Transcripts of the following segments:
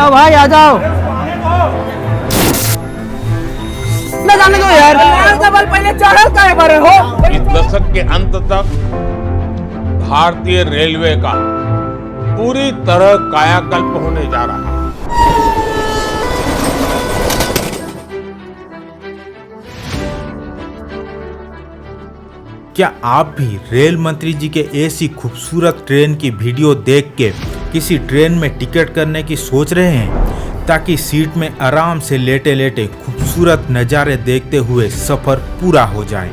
जाओ भाई, आ जाओ। न जाने दो यार, पहले चढ़ल काहे बारे हो। इस दशक के अंत तक भारतीय रेलवे का पूरी तरह कायाकल्प होने जा रहा है। क्या आप भी रेल मंत्री जी के ऐसी खूबसूरत ट्रेन की वीडियो देख के किसी ट्रेन में टिकट करने की सोच रहे हैं, ताकि सीट में आराम से लेटे लेटे खूबसूरत नज़ारे देखते हुए सफर पूरा हो जाए।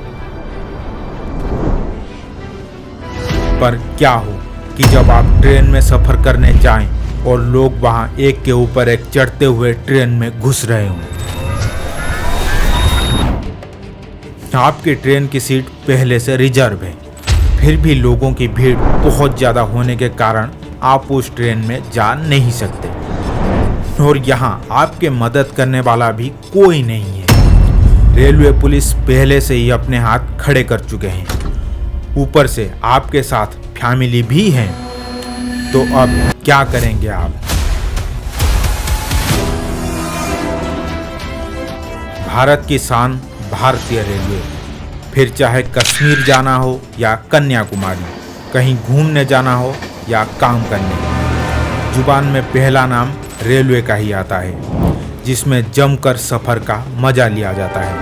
पर क्या हो कि जब आप ट्रेन में सफर करने जाएं और लोग वहां एक के ऊपर एक चढ़ते हुए ट्रेन में घुस रहे हों। आपकी ट्रेन की सीट पहले से रिजर्व है, फिर भी लोगों की भीड़ बहुत ज़्यादा होने के कारण आप उस ट्रेन में जा नहीं सकते और यहाँ आपके मदद करने वाला भी कोई नहीं है। रेलवे पुलिस पहले से ही अपने हाथ खड़े कर चुके हैं, ऊपर से आपके साथ फैमिली भी है, तो अब क्या करेंगे आप? भारत की शान भारतीय रेलवे, फिर चाहे कश्मीर जाना हो या कन्याकुमारी, कहीं घूमने जाना हो या काम करने, जुबान में पहला नाम रेलवे का ही आता है, जिसमें जमकर सफर का मजा लिया जाता है।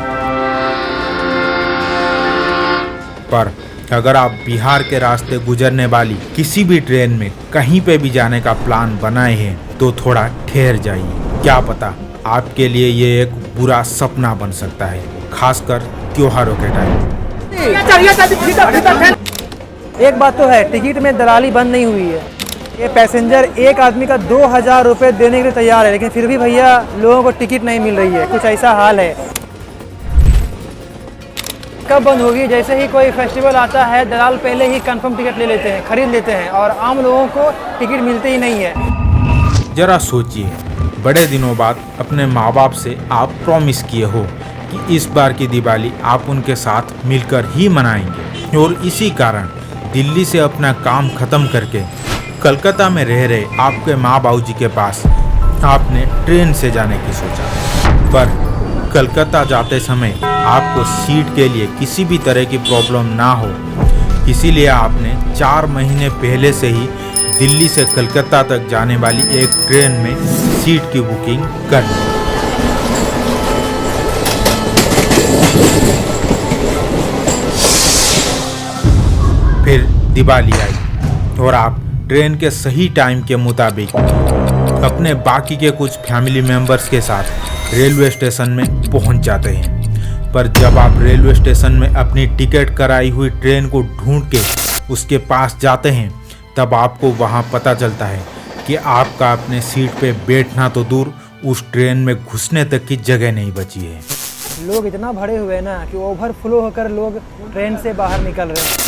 पर अगर आप बिहार के रास्ते गुजरने वाली किसी भी ट्रेन में कहीं पे भी जाने का प्लान बनाए हैं, तो थोड़ा ठहर जाइए। क्या पता आपके लिए ये एक बुरा सपना बन सकता है, खासकर त्योहारों के टाइम। एक बात तो है, टिकट में दलाली बंद नहीं हुई है। ये पैसेंजर एक आदमी का 2000 रुपये देने के लिए तैयार है, लेकिन फिर भी भैया लोगों को टिकट नहीं मिल रही है। कुछ ऐसा हाल है। कब बंद होगी? जैसे ही कोई फेस्टिवल आता है, दलाल पहले ही कंफर्म टिकट ले लेते हैं, खरीद लेते हैं, और आम लोगों को टिकट मिलते ही नहीं है। जरा सोचिए, बड़े दिनों बाद अपने माँ बाप से आप प्रॉमिस किए हो कि इस बार की दिवाली आप उनके साथ मिलकर ही मनाएंगे, और इसी कारण दिल्ली से अपना काम खत्म करके कलकत्ता में रह रहे आपके माँ बाबूजी के पास आपने ट्रेन से जाने की सोचा। पर कलकत्ता जाते समय आपको सीट के लिए किसी भी तरह की प्रॉब्लम ना हो, इसीलिए आपने 4 महीने पहले से ही दिल्ली से कलकत्ता तक जाने वाली एक ट्रेन में सीट की बुकिंग कर ली। फिर दिवाली आई और आप ट्रेन के सही टाइम के मुताबिक अपने बाकी के कुछ फैमिली मेंबर्स के साथ रेलवे स्टेशन में पहुंच जाते हैं। पर जब आप रेलवे स्टेशन में अपनी टिकट कराई हुई ट्रेन को ढूंढ के उसके पास जाते हैं, तब आपको वहां पता चलता है कि आपका अपने सीट पे बैठना तो दूर, उस ट्रेन में घुसने तक की जगह नहीं बची है। लोग इतना भरे हुए हैं ना कि ओवरफ्लो होकर लोग ट्रेन से बाहर निकल रहे हैं।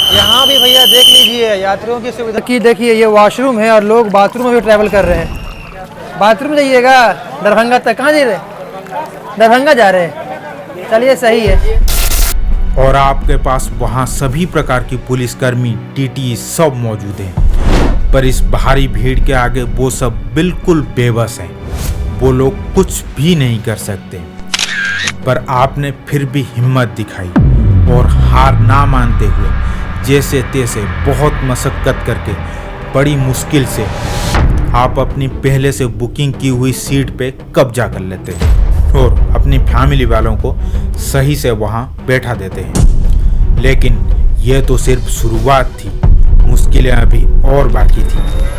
यहाँ भी भैया देख लीजिए, यात्रियों की सुविधा की देखिए, ये वॉशरूम है और लोग बाथरूम में भी ट्रैवल कर रहे हैं। बाथरूम जाइएगा दरभंगा तक, कहाँ जा रहे? दरभंगा जा रहे हैं, चलिए सही है। और आपके पास वहाँ सभी प्रकार की पुलिसकर्मी, टीटी सब मौजूद हैं, पर इस भारी भीड़ के आगे वो सब बिल्कुल बेबस हैं। वो लोग कुछ भी नहीं कर सकते। पर आपने फिर भी हिम्मत दिखाई और हार ना मानते हुए जैसे तैसे बहुत मशक्कत करके बड़ी मुश्किल से आप अपनी पहले से बुकिंग की हुई सीट पे कब्जा कर लेते हैं और अपनी फैमिली वालों को सही से वहाँ बैठा देते हैं। लेकिन यह तो सिर्फ शुरुआत थी, मुश्किलें अभी और बाकी थी।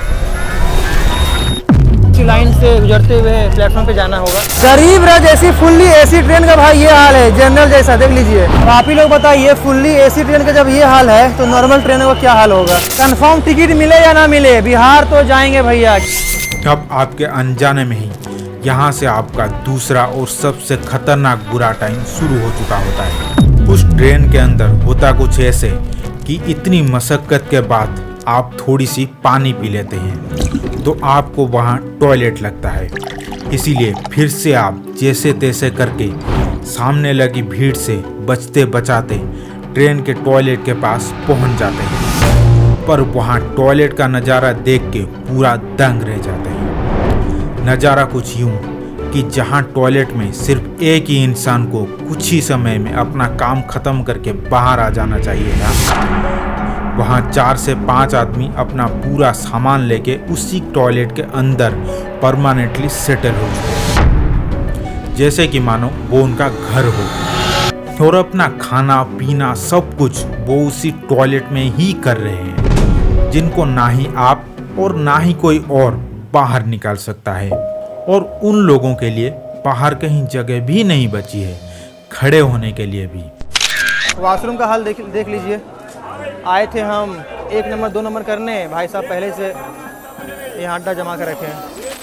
लाइन से गुजरते हुए प्लेटफॉर्म पे जाना होगा। गरीब रथ जैसी फुल्ली एसी ट्रेन का भाई ये हाल है, जनरल जैसा देख लीजिए। अब आप ही लोग बताइए, फुल्ली एसी ट्रेन का जब ये हाल है तो नॉर्मल ट्रेनों का क्या हाल होगा? कंफर्म टिकट मिले या ना मिले, बिहार तो जाएंगे भैया। अब आपके अनजाने में ही यहाँ से आपका दूसरा और सबसे खतरनाक बुरा टाइम शुरू हो चुका होता है। उस ट्रेन के अंदर होता कुछ ऐसे कि इतनी मशक्कत के बाद आप थोड़ी सी पानी पी लेते हैं तो आपको वहाँ टॉयलेट लगता है। इसीलिए फिर से आप जैसे तैसे करके सामने लगी भीड़ से बचते बचाते ट्रेन के टॉयलेट के पास पहुँच जाते हैं। पर वहाँ टॉयलेट का नज़ारा देख के पूरा दंग रह जाते हैं। नज़ारा कुछ यूं कि जहाँ टॉयलेट में सिर्फ एक ही इंसान को कुछ ही समय में अपना काम खत्म करके बाहर आ जाना चाहिए था, वहाँ 4 से 5 आदमी अपना पूरा सामान लेके उसी टॉयलेट के अंदर परमानेंटली सेटल हो चुके हैं, जैसे कि मानो वो उनका घर हो, और अपना खाना पीना सब कुछ वो उसी टॉयलेट में ही कर रहे हैं, जिनको ना ही आप और ना ही कोई और बाहर निकाल सकता है। और उन लोगों के लिए बाहर कहीं जगह भी नहीं बची है खड़े होने के लिए भी। वॉशरूम का हाल देख लीजिए। आए थे हम 1 नंबर 2 नंबर करने, भाई साहब पहले से यहाँ अड्डा जमा कर रखे हैं।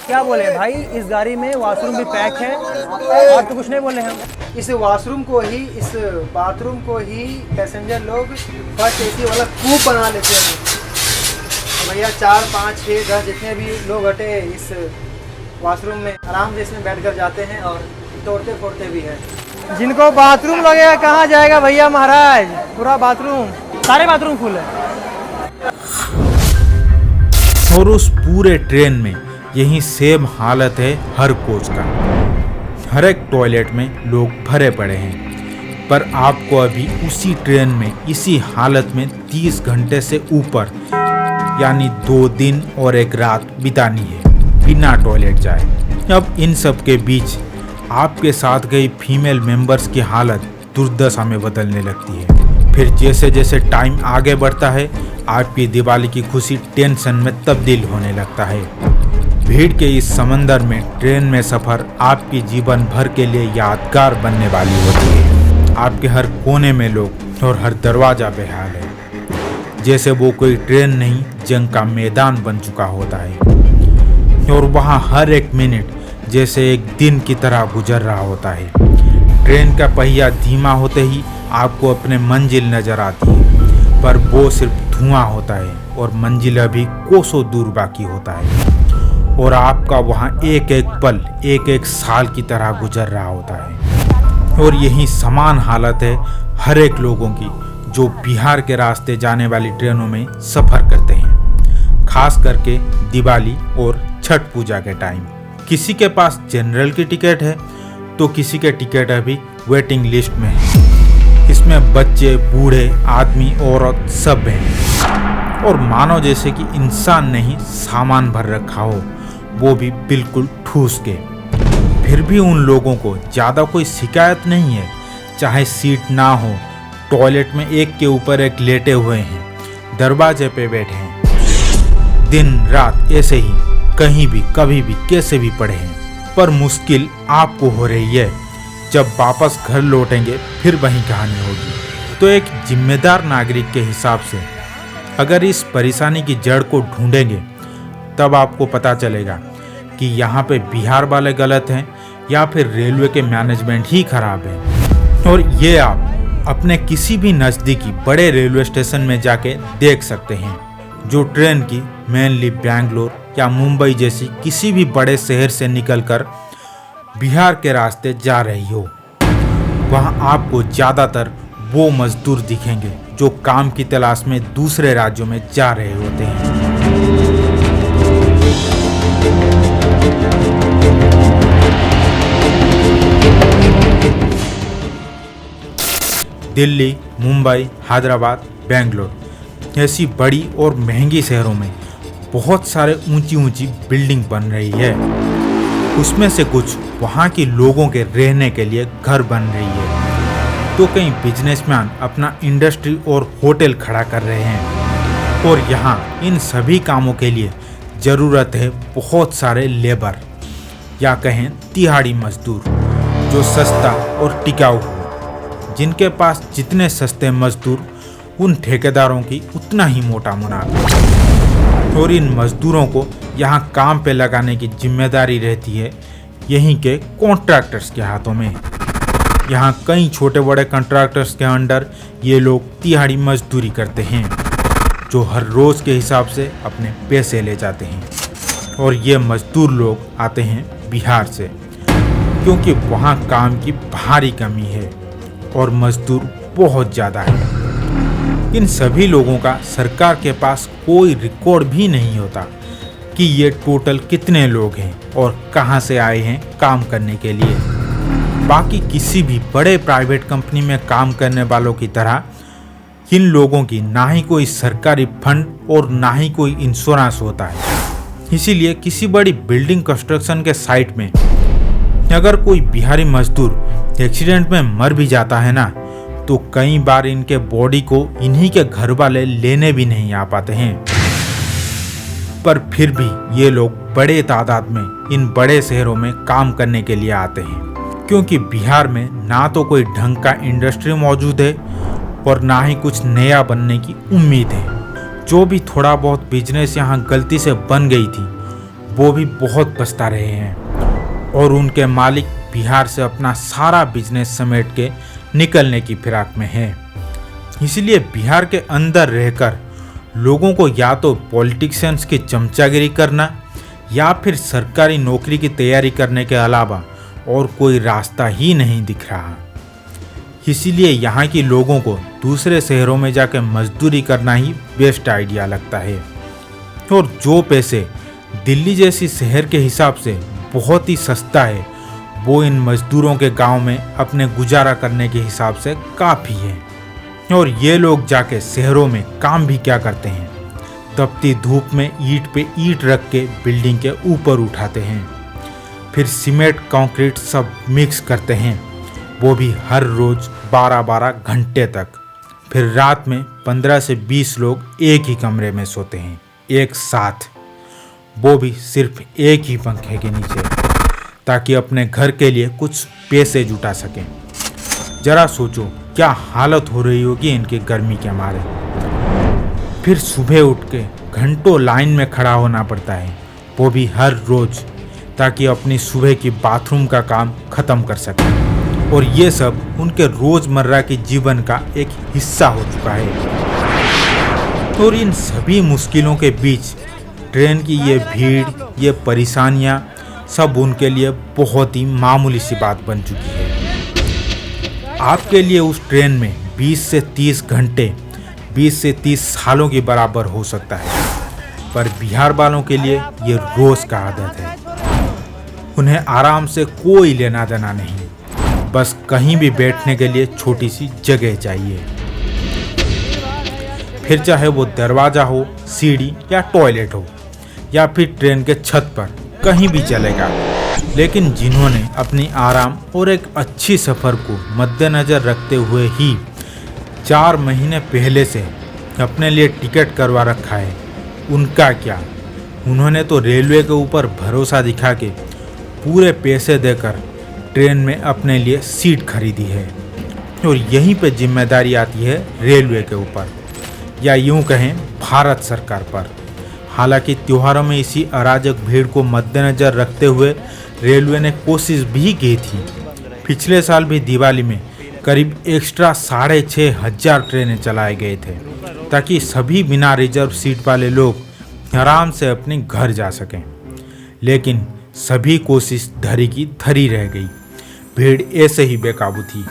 क्या बोले भाई, इस गाड़ी में वॉशरूम भी पैक है और तो कुछ नहीं बोले हम। इस वॉशरूम को ही, इस बाथरूम को ही पैसेंजर लोग फर्स्ट एसी वाला कूप बना लेते हैं। भैया 4 5 6 10 जितने भी लोग हटे इस वॉशरूम में आराम से इसमें बैठकर जाते हैं और तोड़ते फोड़ते भी हैं। जिनको बाथरूम लगेगा कहाँ जाएगा भैया महाराज, पूरा बाथरूम, सारे बाथरूम फुल है। और उस पूरे ट्रेन में यही सेम हालत है हर कोच का। हर एक टॉयलेट में लोग भरे पड़े हैं, पर आपको अभी उसी ट्रेन में इसी हालत में 30 घंटे से ऊपर यानी 2 दिन और 1 रात बितानी है बिना टॉयलेट जाए। अब इन सब के बीच आपके साथ गई फीमेल मेंबर्स की हालत दुर्दशा में बदलने लगती है। फिर जैसे जैसे टाइम आगे बढ़ता है आपकी दिवाली की खुशी टेंशन में तब्दील होने लगता है। भीड़ के इस समंदर में ट्रेन में सफ़र आपकी जीवन भर के लिए यादगार बनने वाली होती है। आपके हर कोने में लोग और हर दरवाज़ा बेहाल है, जैसे वो कोई ट्रेन नहीं जंग का मैदान बन चुका होता है, और वहाँ हर एक मिनट जैसे एक दिन की तरह गुजर रहा होता है। ट्रेन का पहिया धीमा होते ही आपको अपने मंजिल नज़र आती है, पर वो सिर्फ धुआं होता है और मंजिल अभी कोसों दूर बाकी होता है, और आपका वहाँ एक एक पल एक एक साल की तरह गुजर रहा होता है। और यही समान हालत है हर एक लोगों की जो बिहार के रास्ते जाने वाली ट्रेनों में सफ़र करते हैं, खास करके दिवाली और छठ पूजा के टाइम। किसी के पास जनरल की टिकट है तो किसी के टिकट अभी वेटिंग लिस्ट में है। इसमें बच्चे बूढ़े आदमी औरत सब हैं, और मानो जैसे कि इंसान ने ही सामान भर रखा हो, वो भी बिल्कुल ठूस के। फिर भी उन लोगों को ज़्यादा कोई शिकायत नहीं है, चाहे सीट ना हो, टॉयलेट में एक के ऊपर एक लेटे हुए हैं, दरवाजे पे बैठे हैं, दिन रात ऐसे ही कहीं भी कभी भी कैसे भी पड़े हैं। पर मुश्किल आपको हो रही है, जब वापस घर लौटेंगे फिर वही कहानी होगी। तो एक जिम्मेदार नागरिक के हिसाब से अगर इस परेशानी की जड़ को ढूंढेंगे तब आपको पता चलेगा कि यहाँ पे बिहार वाले गलत हैं या फिर रेलवे के मैनेजमेंट ही खराब है। और ये आप अपने किसी भी नज़दीकी बड़े रेलवे स्टेशन में जाके देख सकते हैं, जो ट्रेन की मेनली बेंगलोर या मुंबई जैसी किसी भी बड़े शहर से निकलकर बिहार के रास्ते जा रही हो। वहाँ आपको ज़्यादातर वो मजदूर दिखेंगे जो काम की तलाश में दूसरे राज्यों में जा रहे होते हैं। दिल्ली, मुंबई, हैदराबाद, बेंगलोर ऐसी बड़ी और महंगी शहरों में बहुत सारे ऊंची ऊंची बिल्डिंग बन रही है। उसमें से कुछ वहाँ के लोगों के रहने के लिए घर बन रही है, तो कई बिजनेसमैन अपना इंडस्ट्री और होटल खड़ा कर रहे हैं। और यहाँ इन सभी कामों के लिए ज़रूरत है बहुत सारे लेबर या कहें तिहाड़ी मजदूर, जो सस्ता और टिकाऊ हो, जिनके पास जितने सस्ते मजदूर उन ठेकेदारों की उतना ही मोटा मुनाफा। और इन मजदूरों को यहाँ काम पे लगाने की जिम्मेदारी रहती है यहीं के कॉन्ट्रैक्टर्स के हाथों में। यहाँ कई छोटे बड़े कॉन्ट्रैक्टर्स के अंडर ये लोग तिहाड़ी मजदूरी करते हैं, जो हर रोज़ के हिसाब से अपने पैसे ले जाते हैं। और ये मजदूर लोग आते हैं बिहार से, क्योंकि वहाँ काम की भारी कमी है और मजदूर बहुत ज़्यादा है। इन सभी लोगों का सरकार के पास कोई रिकॉर्ड भी नहीं होता कि ये टोटल कितने लोग हैं और कहां से आए हैं काम करने के लिए। बाकी किसी भी बड़े प्राइवेट कंपनी में काम करने वालों की तरह इन लोगों की ना ही कोई सरकारी फंड और ना ही कोई इंश्योरेंस होता है। इसीलिए किसी बड़ी बिल्डिंग कंस्ट्रक्शन के साइट में अगर कोई बिहारी मजदूर एक्सीडेंट में मर भी जाता है ना, तो कई बार इनके बॉडी को इन्हीं के घर वाले लेने भी नहीं आ पाते हैं। पर फिर भी ये लोग बड़े तादाद में इन बड़े शहरों में काम करने के लिए आते हैं, क्योंकि बिहार में ना तो कोई ढंग का इंडस्ट्री मौजूद है और ना ही कुछ नया बनने की उम्मीद है। जो भी थोड़ा बहुत बिजनेस यहाँ गलती से बन गई थी वो भी बहुत पछता रहे हैं और उनके मालिक बिहार से अपना सारा बिजनेस समेट के निकलने की फिराक में है। इसलिए बिहार के अंदर रहकर लोगों को या तो पॉलिटिशियंस की चमचागिरी करना या फिर सरकारी नौकरी की तैयारी करने के अलावा और कोई रास्ता ही नहीं दिख रहा। इसीलिए यहाँ के लोगों को दूसरे शहरों में जाकर मजदूरी करना ही बेस्ट आइडिया लगता है और जो पैसे दिल्ली जैसी शहर के हिसाब से बहुत ही सस्ता है वो इन मजदूरों के गांव में अपने गुजारा करने के हिसाब से काफ़ी है। और ये लोग जाके शहरों में काम भी क्या करते हैं, तपती धूप में ईंट पे ईंट रख के बिल्डिंग के ऊपर उठाते हैं, फिर सीमेंट कंक्रीट सब मिक्स करते हैं, वो भी हर रोज 12-12 घंटे तक। फिर रात में 15 से 20 लोग एक ही कमरे में सोते हैं एक साथ, वो भी सिर्फ एक ही पंखे के नीचे, ताकि अपने घर के लिए कुछ पैसे जुटा सकें। जरा सोचो क्या हालत हो रही होगी इनकी गर्मी के मारे। फिर सुबह उठ के घंटों लाइन में खड़ा होना पड़ता है, वो भी हर रोज, ताकि अपनी सुबह की बाथरूम का काम खत्म कर सके। और ये सब उनके रोजमर्रा के जीवन का एक हिस्सा हो चुका है। और इन सभी मुश्किलों के बीच ट्रेन की ये भीड़, ये परेशानियां सब उनके लिए बहुत ही मामूली सी बात बन चुकी है। आपके लिए उस ट्रेन में 20 से 30 घंटे 20 से 30 सालों के बराबर हो सकता है, पर बिहार वालों के लिए ये रोज का आदत है। उन्हें आराम से कोई लेना देना नहीं, बस कहीं भी बैठने के लिए छोटी सी जगह चाहिए, फिर चाहे वो दरवाजा हो, सीढ़ी या टॉयलेट हो या फिर ट्रेन के छत पर, कहीं भी चलेगा। लेकिन जिन्होंने अपनी आराम और एक अच्छी सफ़र को मद्देनज़र रखते हुए ही 4 महीने पहले से अपने लिए टिकट करवा रखा है, उनका क्या। उन्होंने तो रेलवे के ऊपर भरोसा दिखा के पूरे पैसे देकर ट्रेन में अपने लिए सीट खरीदी है और यहीं पे जिम्मेदारी आती है रेलवे के ऊपर, या यूं कहें भारत सरकार पर। हालांकि त्योहारों में इसी अराजक भीड़ को मद्देनज़र रखते हुए रेलवे ने कोशिश भी की थी। पिछले साल भी दिवाली में करीब एक्स्ट्रा 6,500 ट्रेनें चलाए गए थे, ताकि सभी बिना रिजर्व सीट वाले लोग आराम से अपने घर जा सकें। लेकिन सभी कोशिश धरी की धरी रह गई, भीड़ ऐसे ही बेकाबू थी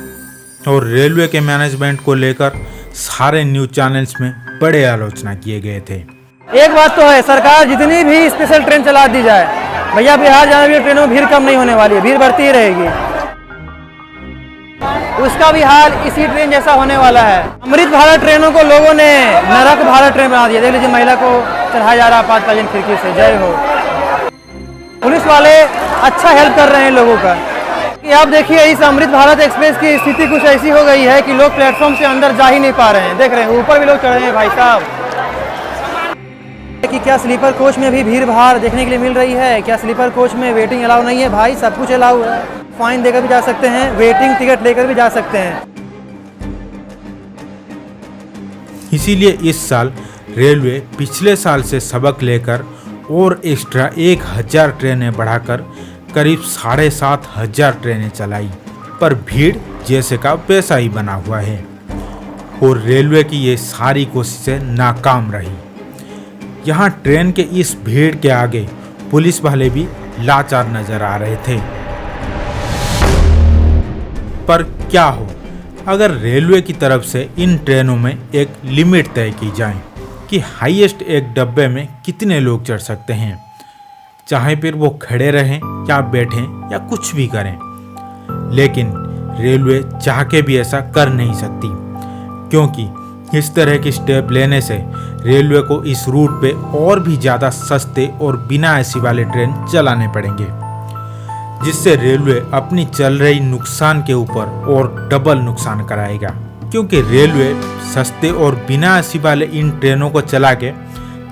और रेलवे के मैनेजमेंट को लेकर सारे न्यूज चैनल्स में बड़े आलोचना किए गए थे। एक बात तो है, सरकार जितनी भी स्पेशल ट्रेन चला दी जाए, भैया बिहार जाने वाली ट्रेनों में भीड़ कम नहीं होने वाली है, भीड़ बढ़ती ही रहेगी। उसका भी हाल इसी ट्रेन जैसा होने वाला है। अमृत भारत ट्रेनों को लोगों ने नरक भारत ट्रेन बना दिया। देख लीजिए, महिला को चढ़ाया जा रहा पाताल खिड़की से। जय हो। पुलिस वाले अच्छा हेल्प कर रहे हैं लोगों का। कि आप देखिए, इस अमृत भारत एक्सप्रेस की स्थिति कुछ ऐसी हो गई है कि लोग प्लेटफॉर्म से अंदर जा ही नहीं पा रहे हैं। देख रहे हैं, ऊपर भी लोग चढ़े हैं भाई साहब। कि क्या स्लीपर कोच में भी भीड़ भाड़ देखने के लिए मिल रही है? क्या स्लीपर कोच में वेटिंग अलाउ नहीं है? भाई सब कुछ अलाउ है। फाइन देकर भी जा सकते हैं, वेटिंग टिकट लेकर भी जा सकते हैं। इसीलिए इस साल रेलवे पिछले साल से सबक लेकर और एक्स्ट्रा 1000 ट्रेनें बढ़ाकर करीब 7,500 ट्रेनें चलाई, पर भीड़ जैसे का वैसा ही बना हुआ है और रेलवे की ये सारी कोशिशें नाकाम रही। यहाँ ट्रेन के इस भीड़ के आगे पुलिस वाले भी लाचार नजर आ रहे थे। पर क्या हो, अगर रेलवे की तरफ से इन ट्रेनों में एक लिमिट तय की जाए कि हाईएस्ट एक डब्बे में कितने लोग चढ़ सकते हैं, चाहे फिर वो खड़े रहें या बैठें या कुछ भी करें, लेकिन रेलवे चाह के भी ऐसा कर नहीं सकती, क्योंकि इस तरह की स्टेप लेने से रेलवे को इस रूट पे और भी ज़्यादा सस्ते और बिना एसी वाले ट्रेन चलाने पड़ेंगे, जिससे रेलवे अपनी चल रही नुकसान के ऊपर और डबल नुकसान कराएगा। क्योंकि रेलवे सस्ते और बिना एसी वाले इन ट्रेनों को चला के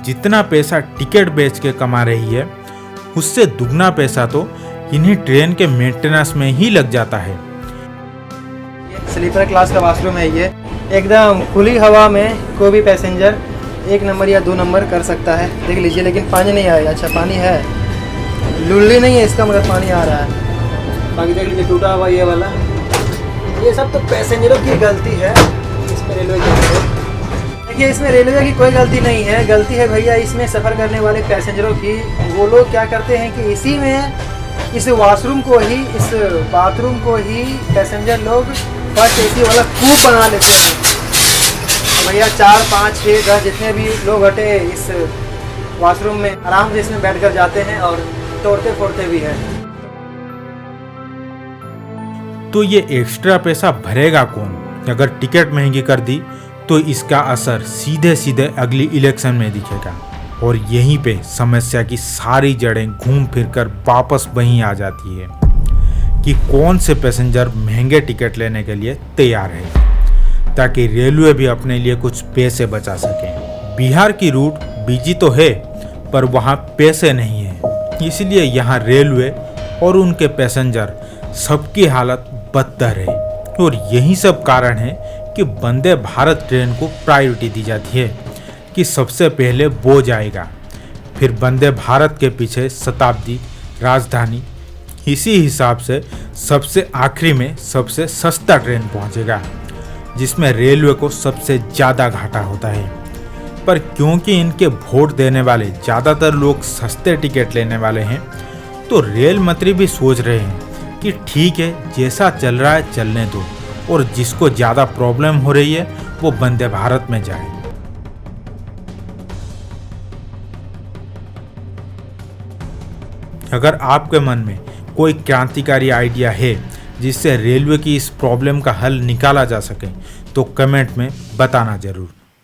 जितना पैसा टिकट बेच के कमा रही है, उससे दुगना पैसा तो इन्हीं ट्रेन के मेंटेनेंस में ही लग जाता है। स्लीपर क्लास का वॉशरूम है ये, एकदम खुली हवा में कोई भी पैसेंजर 1 नंबर या 2 नंबर कर सकता है, देख लीजिए। लेकिन पानी नहीं आएगा। अच्छा पानी है, लुल्ली नहीं है इसका, मगर पानी आ रहा है। बाकी देख लीजिए टूटा हुआ ये वाला, ये सब तो पैसेंजरों की गलती है। इसमें रेलवे की देखिए, इसमें रेलवे की कोई गलती नहीं है, गलती है भैया इसमें सफ़र करने वाले पैसेंजरों की। वो लोग क्या करते हैं कि इसी में इस वॉशरूम को ही, इस बाथरूम को ही पैसेंजर लोग फर्स्ट एसी वाला खूब बना लेते हैं। भैया 4, 5, 6, 10 जितने भी लोग हटे इस वॉशरूम में आराम से इसमें बैठकर जाते हैं और तोड़ते फोड़ते भी हैं। तो ये एक्स्ट्रा पैसा भरेगा कौन? अगर टिकट महंगी कर दी तो इसका असर सीधे सीधे अगली इलेक्शन में दिखेगा, और यहीं पे समस्या की सारी जड़ें घूम फिरकर वापस वहीं आ जाती है कि कौन से पैसेंजर महंगे टिकट लेने के लिए तैयार है, ताकि रेलवे भी अपने लिए कुछ पैसे बचा सके। बिहार की रूट बिजी तो है, पर वहाँ पैसे नहीं है, इसलिए यहाँ रेलवे और उनके पैसेंजर सबकी हालत बदतर है। और यही सब कारण है कि वंदे भारत ट्रेन को प्रायोरिटी दी जाती है कि सबसे पहले वो जाएगा, फिर वंदे भारत के पीछे शताब्दी, राजधानी, इसी हिसाब से सबसे आखिरी में सबसे सस्ता ट्रेन पहुंचेगा, जिसमें रेलवे को सबसे ज़्यादा घाटा होता है। पर क्योंकि इनके वोट देने वाले ज़्यादातर लोग सस्ते टिकट लेने वाले हैं, तो रेल मंत्री भी सोच रहे हैं कि ठीक है, जैसा चल रहा है चलने दो, और जिसको ज़्यादा प्रॉब्लम हो रही है वो वंदे भारत में जाए। अगर आपके मन में कोई क्रांतिकारी आइडिया है जिससे रेलवे की इस प्रॉब्लम का हल निकाला जा सके, तो कमेंट में बताना जरूर।